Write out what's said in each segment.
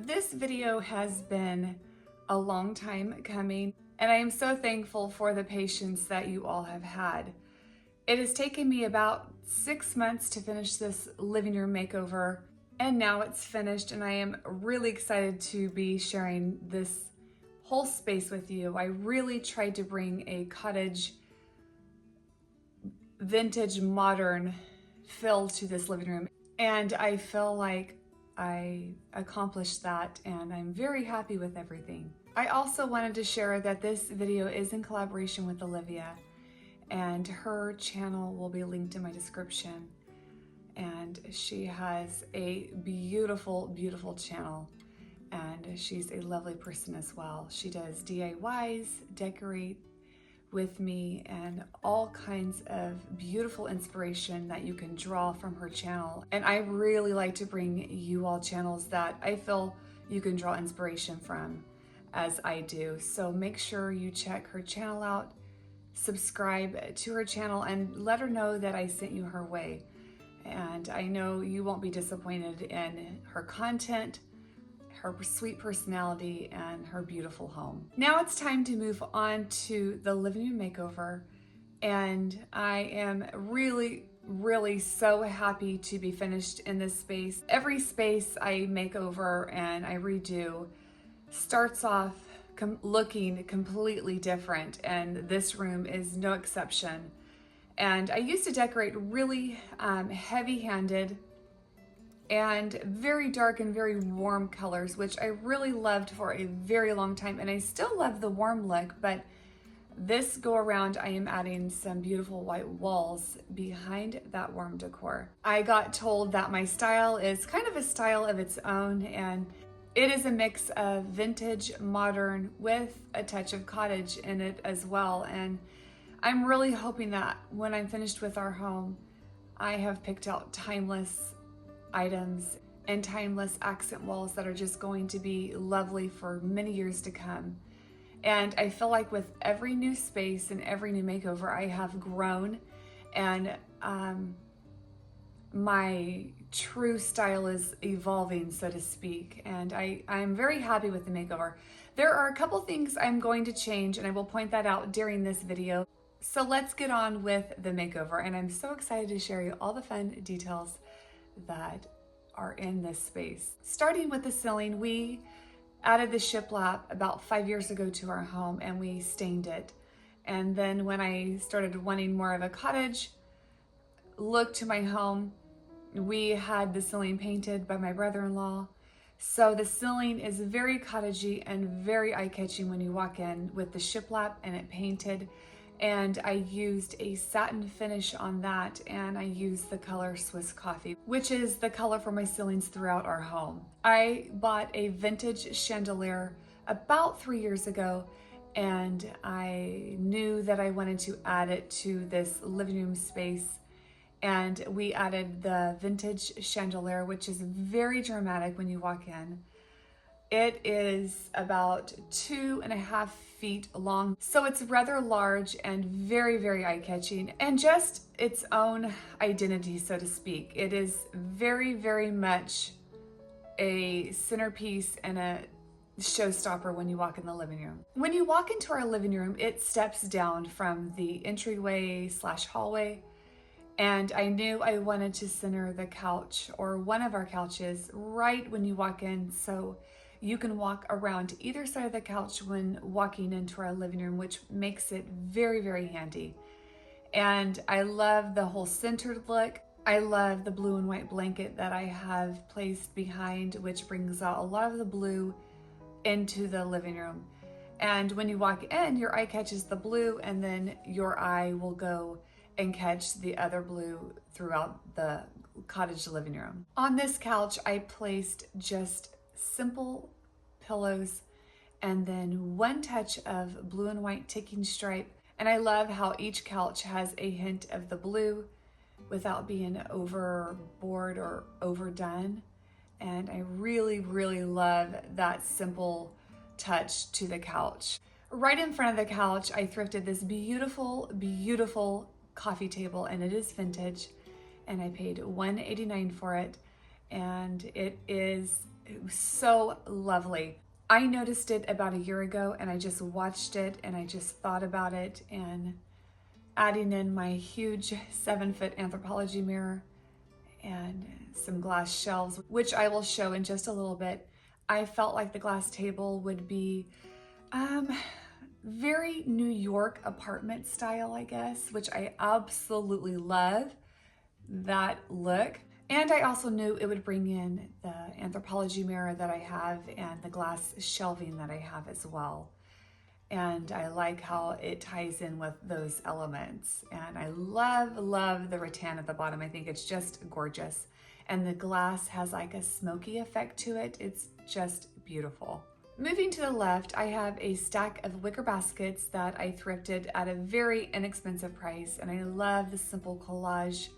This video has been a long time coming, and I am so thankful for the patience that you all have had. It has taken me about 6 months to finish this living room makeover, and now it's finished, and I am really excited to be sharing this whole space with you. I really tried to bring a cottage, vintage, modern feel to this living room, and I feel like I accomplished that, and I'm very happy with everything. I also wanted to share that this video is in collaboration with Olivia, and her channel will be linked in my description. And she has a beautiful, beautiful channel, and she's a lovely person as well. She does DIYs, decorate with me, and all kinds of beautiful inspiration that you can draw from her channel. And I really like to bring you all channels that I feel you can draw inspiration from, as I do. So make sure you check her channel out, subscribe to her channel, and let her know that I sent you her way. And I know you won't be disappointed in her content, her sweet personality, and her beautiful home. Now it's time to move on to the living room makeover, and I am really so happy to be finished in this space. Every space I make over and I redo starts off looking completely different, and this room is no exception. And I used to decorate really heavy-handed and very dark and very warm colors, which I really loved for a very long time, and I still love the warm look, but this go around I am adding some beautiful white walls behind that warm decor. I got told that my style is kind of a style of its own, and it is a mix of vintage, modern, with a touch of cottage in it as well. And I'm really hoping that when I'm finished with our home, I have picked out timeless items and timeless accent walls that are just going to be lovely for many years to come. And I feel like with every new space and every new makeover, I have grown, and my true style is evolving, so to speak. And I'm very happy with the makeover. There are a couple things I'm going to change, and I will point that out during this video. So let's get on with the makeover, and I'm so excited to share you all the fun details that are in this space. Starting with the ceiling, we added the shiplap about 5 years ago to our home, and we stained it. And then when I started wanting more of a cottage look to my home, we had the ceiling painted by my brother-in-law. So the ceiling is very cottagey and very eye-catching when you walk in with the shiplap and it painted. And I used a satin finish on that, and I used the color Swiss Coffee, which is the color for my ceilings throughout our home. I bought a vintage chandelier about 3 years ago, and I knew that I wanted to add it to this living room space. And we added the vintage chandelier, which is very dramatic when you walk in. It is about 2.5 feet long, so it's rather large and very eye-catching, and just its own identity, so to speak. It is very much a centerpiece and a showstopper when you walk in the living room. When you walk into our living room, it steps down from the entryway / hallway, and I knew I wanted to center the couch, or one of our couches, right when you walk in, so you can walk around to either side of the couch when walking into our living room, which makes it very handy. And I love the whole centered look. I love the blue and white blanket that I have placed behind, which brings out a lot of the blue into the living room. And when you walk in, your eye catches the blue, and then your eye will go and catch the other blue throughout the cottage living room. On this couch, I placed just simple pillows and then one touch of blue and white ticking stripe. And I love how each couch has a hint of the blue without being overboard or overdone. And I really love that simple touch to the couch. Right in front of the couch, I thrifted this beautiful coffee table, and it is vintage, and I paid $189 for it. and it was so lovely. I noticed it about a year ago and I just watched it and I just thought about it, and adding in my huge 7-foot Anthropology mirror and some glass shelves, which I will show in just a little bit. I felt like the glass table would be very New York apartment style, I guess, which I absolutely love that look. And I also knew it would bring in the Anthropology mirror that I have and the glass shelving that I have as well. And I like how it ties in with those elements. And I love the rattan at the bottom. I think it's just gorgeous. And the glass has like a smoky effect to it. It's just beautiful. Moving to the left, I have a stack of wicker baskets that I thrifted at a very inexpensive price. And I love the simple collage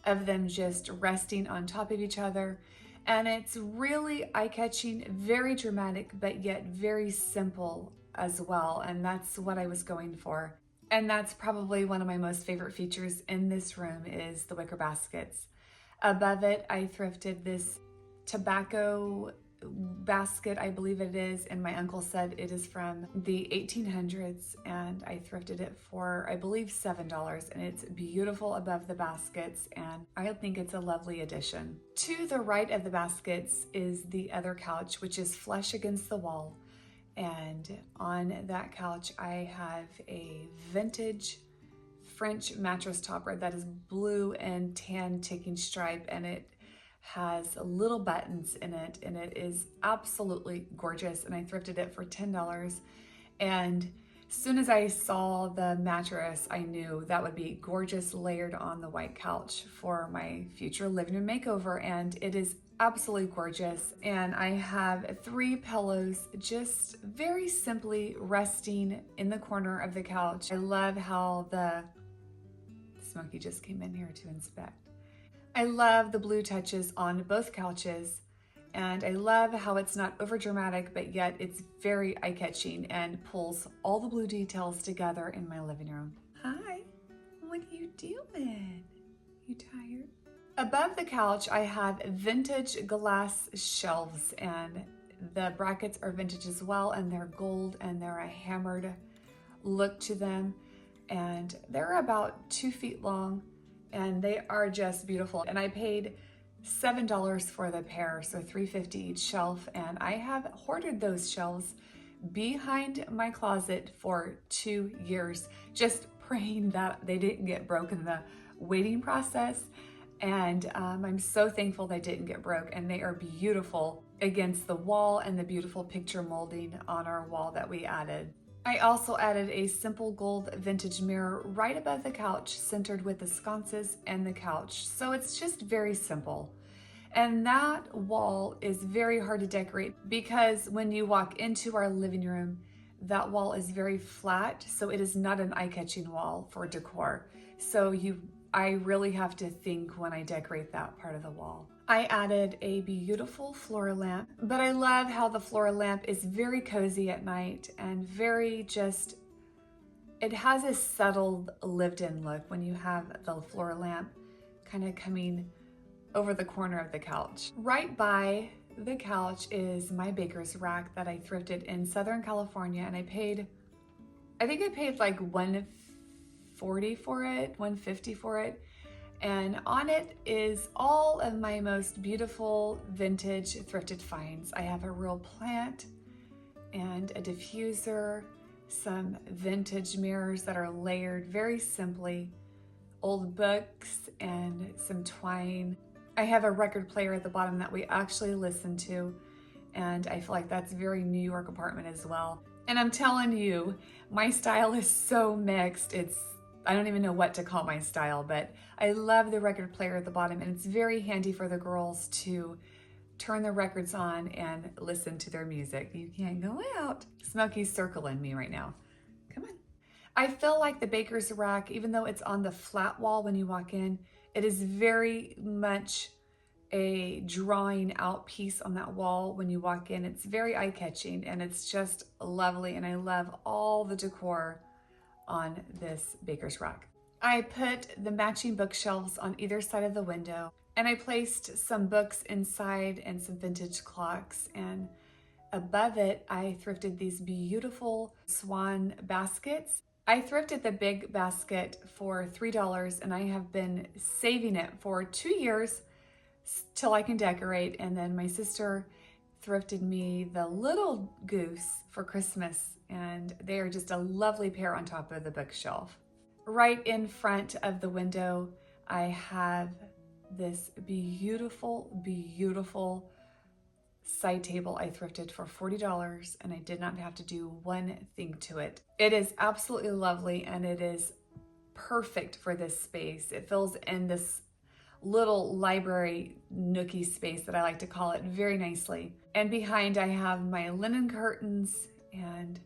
of them just resting on top of each other. And it's really eye-catching, very dramatic, but yet very simple as well. And that's what I was going for. And that's probably one of my most favorite features in this room is the wicker baskets. Above it, I thrifted this tobacco basket, I believe it is, and my uncle said it is from the 1800s, and I thrifted it for, I believe, $7, and it's beautiful above the baskets, and I think it's a lovely addition. To the right of the baskets is the other couch, which is flush against the wall, and on that couch I have a vintage French mattress topper that is blue and tan ticking stripe, and it has little buttons in it, and it is absolutely gorgeous, and I thrifted it for $10. And as soon as I saw the mattress, I knew that would be gorgeous layered on the white couch for my future living room makeover, and it is absolutely gorgeous. And I have 3 pillows just very simply resting in the corner of the couch. I love how the Smokey just came in here to inspect. I love the blue touches on both couches, and I love how it's not over dramatic, but yet it's very eye-catching and pulls all the blue details together in my living room. Hi, what are you doing? You tired? Above the couch, I have vintage glass shelves, and the brackets are vintage as well, and they're gold, and they're a hammered look to them, and they're about 2 feet long, and they are just beautiful. And I paid $7 for the pair, so $3.50 each shelf, and I have hoarded those shelves behind my closet for 2 years, just praying that they didn't get broke in the waiting process. And I'm so thankful they didn't get broke, and they are beautiful against the wall and the beautiful picture molding on our wall that we added. I also added a simple gold vintage mirror right above the couch, centered with the sconces and the couch. So it's just very simple. And that wall is very hard to decorate because when you walk into our living room, that wall is very flat. So it is not an eye-catching wall for decor. So I really have to think when I decorate that part of the wall. I added a beautiful floor lamp, but I love how the floor lamp is very cozy at night and very just, it has a settled lived-in look when you have the floor lamp kind of coming over the corner of the couch. Right by the couch is my baker's rack that I thrifted in Southern California, and I think I paid like $140 for it, $150 for it. And on it is all of my most beautiful vintage thrifted finds. I have a real plant and a diffuser, some vintage mirrors that are layered very simply, old books, and some twine. I have a record player at the bottom that we actually listen to, and I feel like that's very New York apartment as well. And I'm telling you, my style is so mixed. I don't even know what to call my style, but I love the record player at the bottom, and it's very handy for the girls to turn the records on and listen to their music. You can't go out. Smokey's circling me right now. Come on. I feel like the baker's rack, even though it's on the flat wall when you walk in, it is very much a drawing out piece on that wall when you walk in. It's very eye-catching, and it's just lovely, and I love all the decor on this baker's rack. I put the matching bookshelves on either side of the window. And I placed some books inside and some vintage clocks, and above it, I thrifted these beautiful swan baskets. I thrifted the big basket for $3, and I have been saving it for 2 years till I can decorate. And then my sister thrifted me the little goose for Christmas, and they are just a lovely pair on top of the bookshelf. Right in front of the window, I have this beautiful, beautiful side table I thrifted for $40, and I did not have to do one thing to it. It is absolutely lovely, and it is perfect for this space. It fills in this little library nookie space that I like to call it very nicely. And behind I have my linen curtains and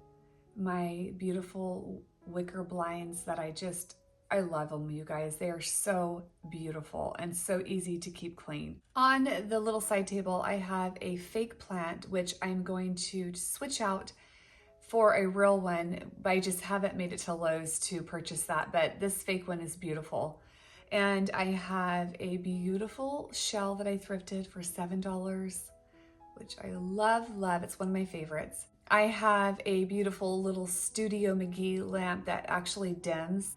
my beautiful wicker blinds that I love them, you guys. They are so beautiful and so easy to keep clean. On the little side table, I have a fake plant, which I'm going to switch out for a real one. I just haven't made it to Lowe's to purchase that, but this fake one is beautiful. And I have a beautiful shell that I thrifted for $7, which I love, love. It's one of my favorites. I have a beautiful little Studio McGee lamp that actually dims.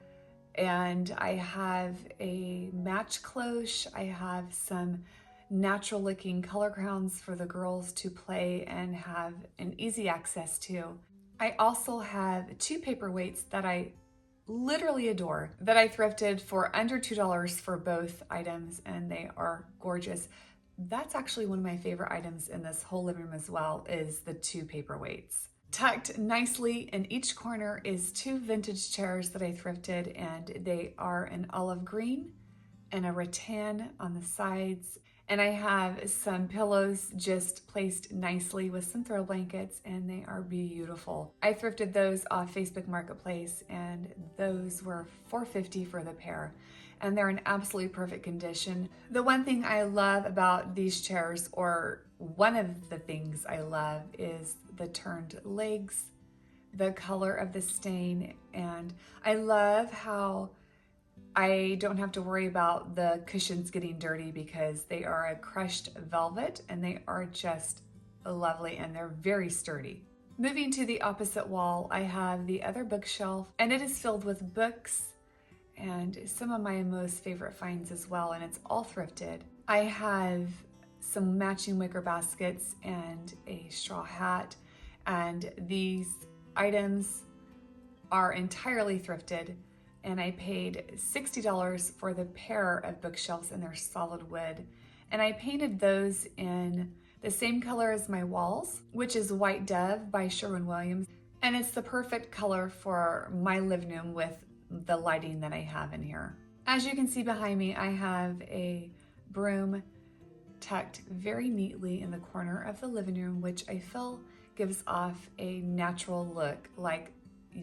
And I have a match cloche. I have some natural looking color crowns for the girls to play and have an easy access to. I also have 2 paperweights that I literally adore that I thrifted for under $2 for both items, and they are gorgeous. That's actually one of my favorite items in this whole living room as well, is the 2 paperweights. Tucked nicely in each corner is 2 vintage chairs that I thrifted, and they are an olive green and a rattan on the sides. And I have some pillows just placed nicely with some throw blankets, and they are beautiful. I thrifted those off Facebook Marketplace, and those were $4.50 for the pair. And they're in absolutely perfect condition. The one thing I love about these chairs, or one of the things I love, is the turned legs, the color of the stain, and I love how I don't have to worry about the cushions getting dirty because they are a crushed velvet, and they are just lovely, and they're very sturdy. Moving to the opposite wall, I have the other bookshelf, and it is filled with books and some of my most favorite finds as well, and it's all thrifted. I have some matching wicker baskets and a straw hat, and these items are entirely thrifted, and I paid $60 for the pair of bookshelves, and they're solid wood. And I painted those in the same color as my walls, which is White Dove by Sherwin-Williams, and it's the perfect color for my living room with the lighting that I have in here. As you can see behind me, I have a broom tucked very neatly in the corner of the living room, which I feel gives off a natural look, like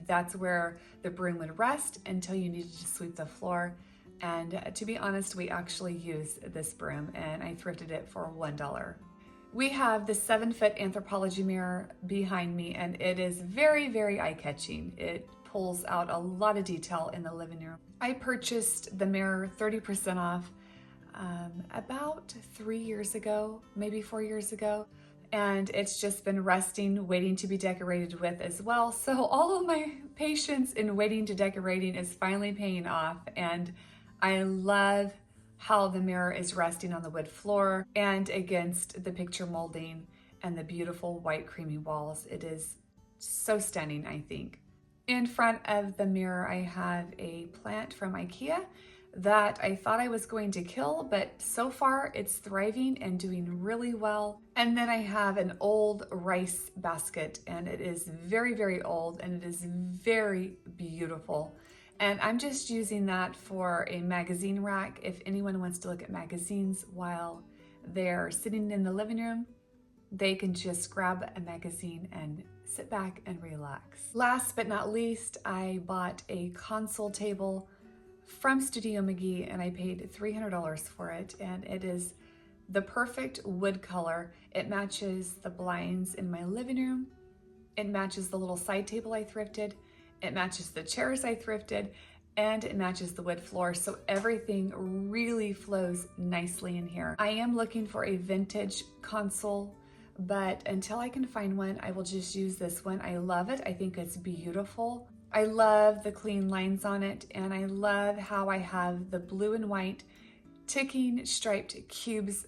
that's where the broom would rest until you needed to sweep the floor. And to be honest, we actually used this broom, and I thrifted it for $1. We have the 7-foot Anthropology Mirror behind me, and it is very, very eye-catching. It pulls out a lot of detail in the living room. I purchased the mirror 30% off about 3 years ago, maybe 4 years ago. And it's just been resting, waiting to be decorated with as well. So all of my patience in waiting to decorating is finally paying off. And I love how the mirror is resting on the wood floor and against the picture molding and the beautiful white creamy walls. It is so stunning, I think. In front of the mirror, I have a plant from IKEA that I thought I was going to kill, but so far it's thriving and doing really well. And then I have an old rice basket, and it is very, very old, and it is very beautiful. And I'm just using that for a magazine rack. If anyone wants to look at magazines while they're sitting in the living room, they can just grab a magazine and sit back and relax. Last but not least, I bought a console table from Studio McGee, and I paid $300 for it, and it is the perfect wood color. It matches the blinds in my living room. It matches the little side table I thrifted. It matches the chairs I thrifted. and it matches the wood floor, so everything really flows nicely in here. I am looking for a vintage console, but until I can find one, I will just use this one. I love it. I think it's beautiful. I love the clean lines on it, and I love how I have the blue and white ticking striped cubes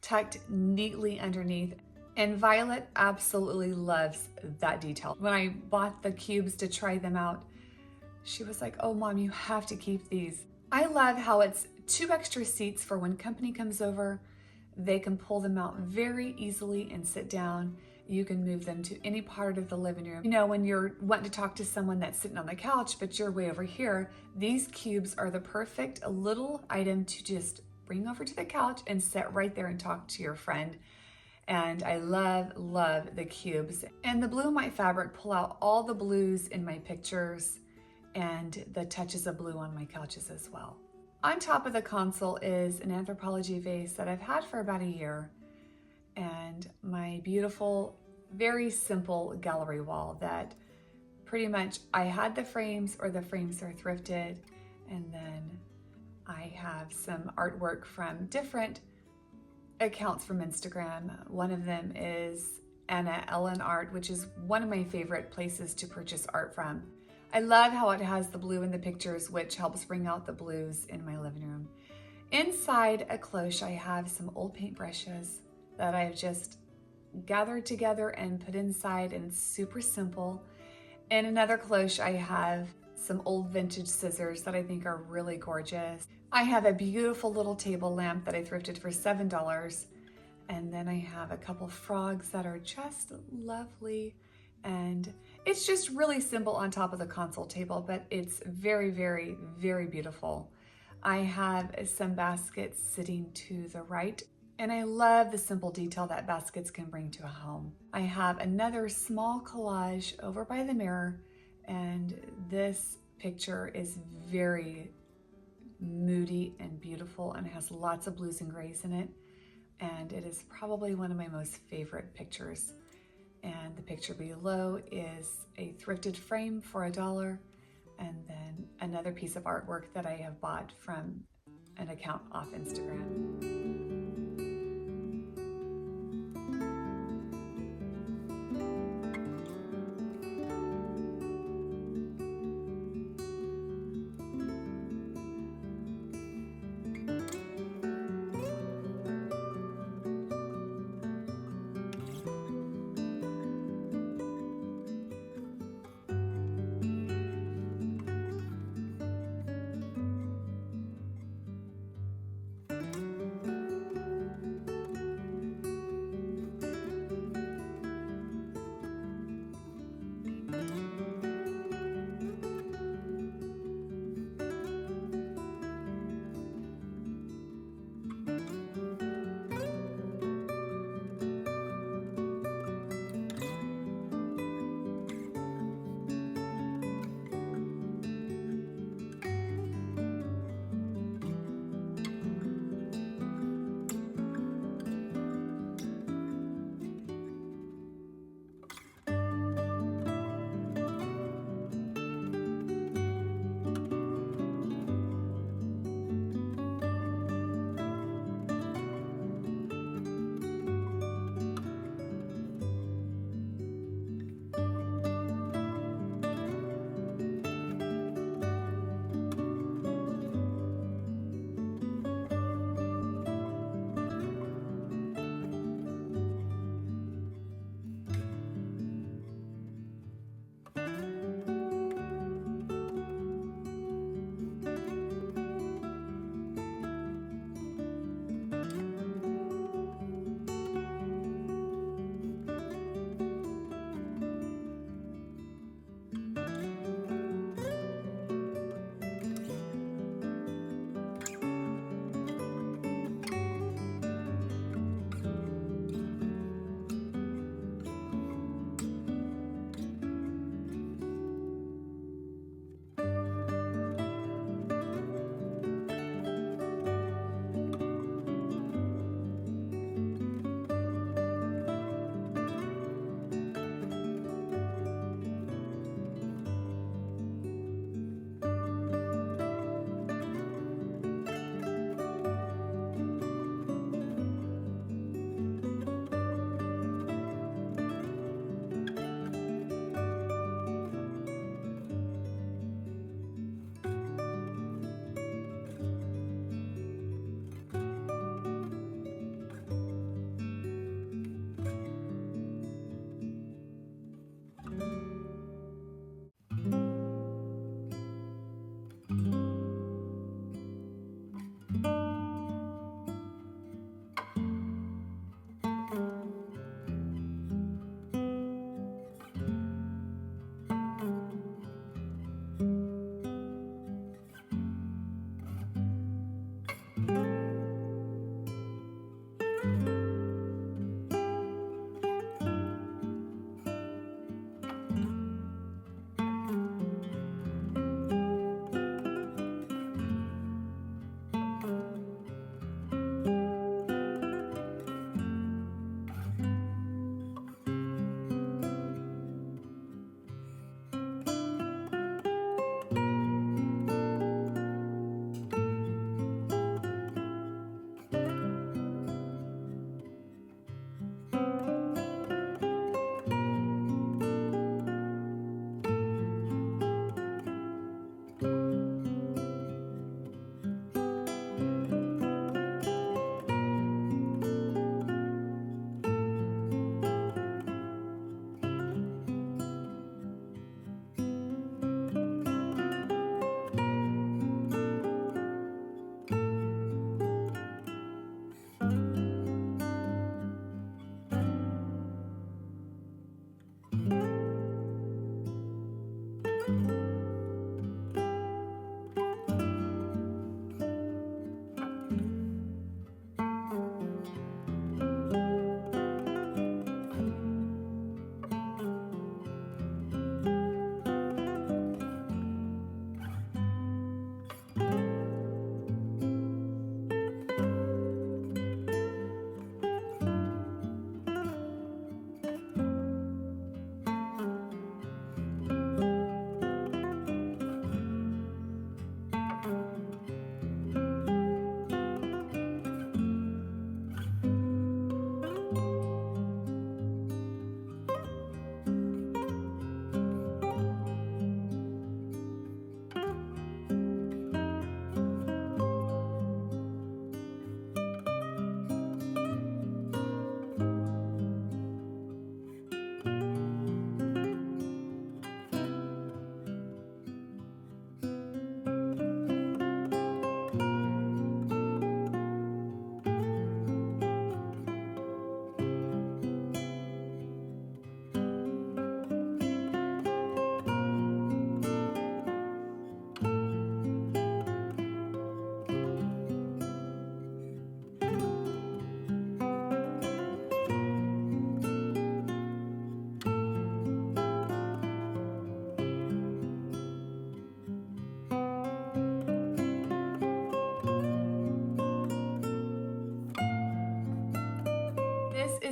tucked neatly underneath. And Violet absolutely loves that detail. When I bought the cubes to try them out, she was like, "Oh, Mom, you have to keep these." I love how it's 2 extra seats for when company comes over. They can pull them out very easily and sit down. You can move them to any part of the living room. You know, when you're wanting to talk to someone that's sitting on the couch, but you're way over here, these cubes are the perfect little item to just bring over to the couch and sit right there and talk to your friend. And I love, love the cubes. And the blue and white fabric pull out all the blues in my pictures and the touches of blue on my couches as well. On top of the console is an Anthropology vase that I've had for about a year, and my beautiful, very simple gallery wall that pretty much I had the frames, or the frames are thrifted, and then I have some artwork from different accounts from Instagram. One of them is Anna Ellen Art, which is one of my favorite places to purchase art from. I love how it has the blue in the pictures, which helps bring out the blues in my living room. Inside a cloche, I have some old paintbrushes that I've just gathered together and put inside, and it's super simple. In another cloche, I have some old vintage scissors that I think are really gorgeous. I have a beautiful little table lamp that I thrifted for $7. And then I have a couple frogs that are just lovely. And it's just really simple on top of the console table, but it's very, very, very beautiful. I have some baskets sitting to the right, and I love the simple detail that baskets can bring to a home. I have another small collage over by the mirror, and this picture is very moody and beautiful and has lots of blues and grays in it. And it is probably one of my most favorite pictures. And the picture below is a thrifted frame for $1, and then another piece of artwork that I have bought from an account off Instagram.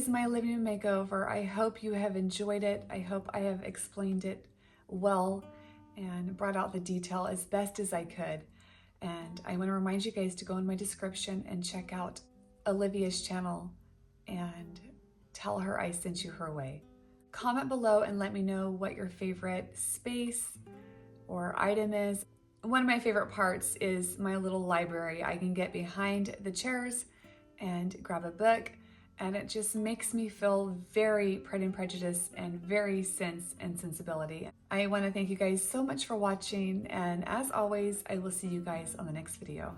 is my living room makeover. I hope you have enjoyed it. I hope I have explained it well and brought out the detail as best as I could. And I want to remind you guys to go in my description and check out Olivia's channel and tell her I sent you her way. Comment below and let me know what your favorite space or item is. One of my favorite parts is my little library. I can get behind the chairs and grab a book, and it just makes me feel very Pride and Prejudice and very Sense and Sensibility. I want to thank you guys so much for watching, and as always, I will see you guys on the next video.